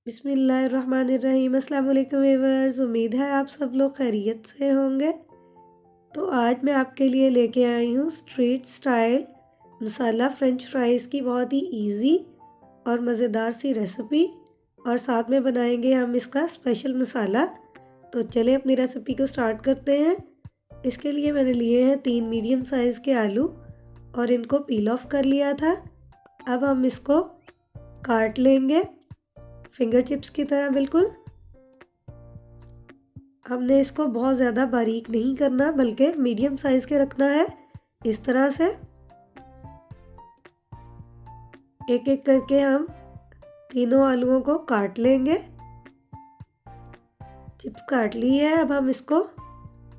बिस्मिल्लाहिर्रहमानिर्रहीम। अस्सलाम वालेकुम व्यूअर्स, उम्मीद है आप सब लोग खैरियत से होंगे। तो आज मैं आपके लिए लेके आई हूँ स्ट्रीट स्टाइल मसाला फ़्रेंच फ्राइज़ की बहुत ही इजी और मज़ेदार सी रेसिपी, और साथ में बनाएंगे हम इसका स्पेशल मसाला। तो चलें अपनी रेसिपी को स्टार्ट करते हैं। इसके लिए मैंने लिए हैं 3 मीडियम साइज़ के आलू और इनको पील ऑफ कर लिया था। अब हम इसको काट लेंगे फिंगर चिप्स की तरह बिल्कुल। हमने इसको बहुत ज़्यादा बारीक नहीं करना, बल्कि मीडियम साइज़ के रखना है। इस तरह से एक एक करके हम तीनों आलूओं को काट लेंगे। चिप्स काट ली है। अब हम इसको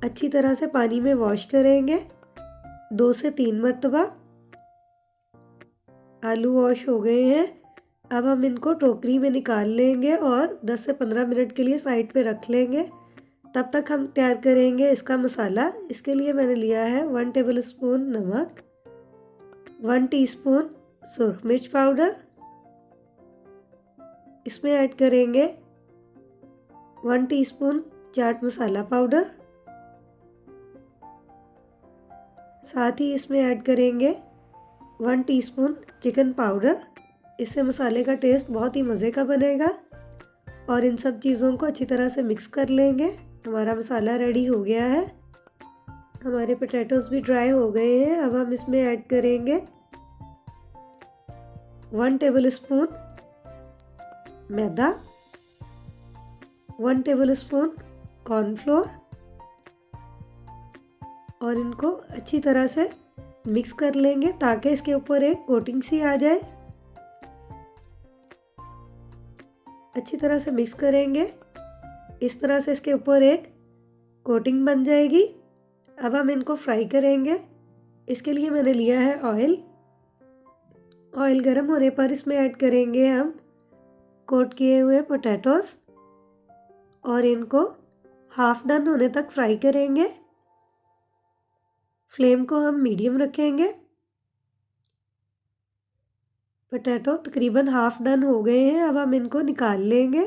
अच्छी तरह से पानी में वॉश करेंगे 2 से 3 मरतबा। आलू वॉश हो गए हैं। अब हम इनको टोकरी में निकाल लेंगे और 10 से 15 मिनट के लिए साइड पे रख लेंगे। तब तक हम तैयार करेंगे इसका मसाला। इसके लिए मैंने लिया है 1 टेबलस्पून नमक, 1 टीस्पून सुरख मिर्च पाउडर। इसमें ऐड करेंगे 1 टीस्पून चाट मसाला पाउडर। साथ ही इसमें ऐड करेंगे 1 टीस्पून चिकन पाउडर। इससे मसाले का टेस्ट बहुत ही मज़े का बनेगा। और इन सब चीज़ों को अच्छी तरह से मिक्स कर लेंगे। हमारा मसाला रेडी हो गया है। हमारे पोटैटोज़ भी ड्राई हो गए हैं। अब हम इसमें ऐड करेंगे 1 टेबलस्पून मैदा, 1 टेबलस्पून कॉर्नफ्लोर, और इनको अच्छी तरह से मिक्स कर लेंगे ताकि इसके ऊपर एक कोटिंग सी आ जाए। अच्छी तरह से मिक्स करेंगे। इस तरह से इसके ऊपर एक कोटिंग बन जाएगी। अब हम इनको फ्राई करेंगे। इसके लिए मैंने लिया है ऑयल। ऑयल गर्म होने पर इसमें ऐड करेंगे हम कोट किए हुए पोटैटोज़ और इनको हाफ डन होने तक फ्राई करेंगे। फ्लेम को हम मीडियम रखेंगे। पोटैटो तकरीबन हाफ डन हो गए हैं। अब हम इनको निकाल लेंगे।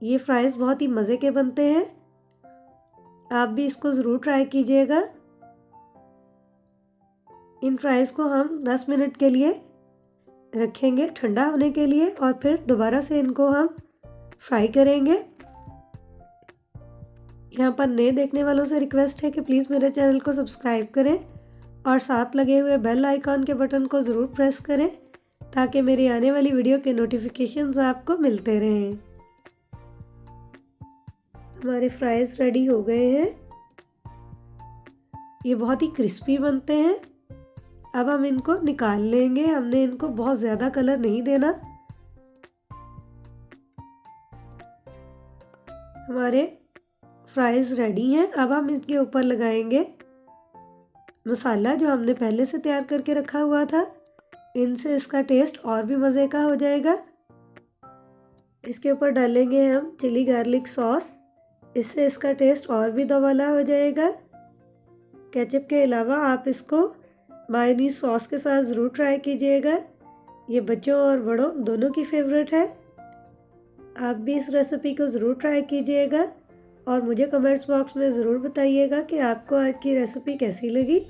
ये फ्राइज़ बहुत ही मज़े के बनते हैं। आप भी इसको ज़रूर ट्राई कीजिएगा। इन फ्राइज़ को हम 10 मिनट के लिए रखेंगे ठंडा होने के लिए, और फिर दोबारा से इनको हम फ्राई करेंगे। यहाँ पर नए देखने वालों से रिक्वेस्ट है कि प्लीज़ मेरे चैनल को सब्सक्राइब करें और साथ लगे हुए बेल आइकॉन के बटन को ज़रूर प्रेस करें ताकि मेरी आने वाली वीडियो के नोटिफिकेशंस आपको मिलते रहें। हमारे फ्राइज़ रेडी हो गए हैं। ये बहुत ही क्रिस्पी बनते हैं। अब हम इनको निकाल लेंगे। हमने इनको बहुत ज़्यादा कलर नहीं देना। हमारे फ्राइज़ रेडी हैं। अब हम इसके ऊपर लगाएंगे मसाला जो हमने पहले से तैयार करके रखा हुआ था। इनसे इसका टेस्ट और भी मज़े का हो जाएगा। इसके ऊपर डालेंगे हम चिली गार्लिक सॉस। इससे इसका टेस्ट और भी दोबाला हो जाएगा। केचप के अलावा आप इसको मायोनीज सॉस के साथ ज़रूर ट्राई कीजिएगा। ये बच्चों और बड़ों दोनों की फेवरेट है। आप भी इस रेसिपी को ज़रूर ट्राई कीजिएगा और मुझे कमेंट्स बॉक्स में ज़रूर बताइएगा कि आपको आज की रेसिपी कैसी लगी।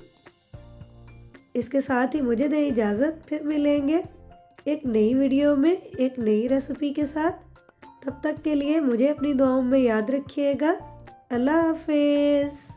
इसके साथ ही मुझे दें इजाज़त। फिर मिलेंगे एक नई वीडियो में एक नई रेसिपी के साथ। तब तक के लिए मुझे अपनी दुआओं में याद रखिएगा। अल्लाह हाफिज़।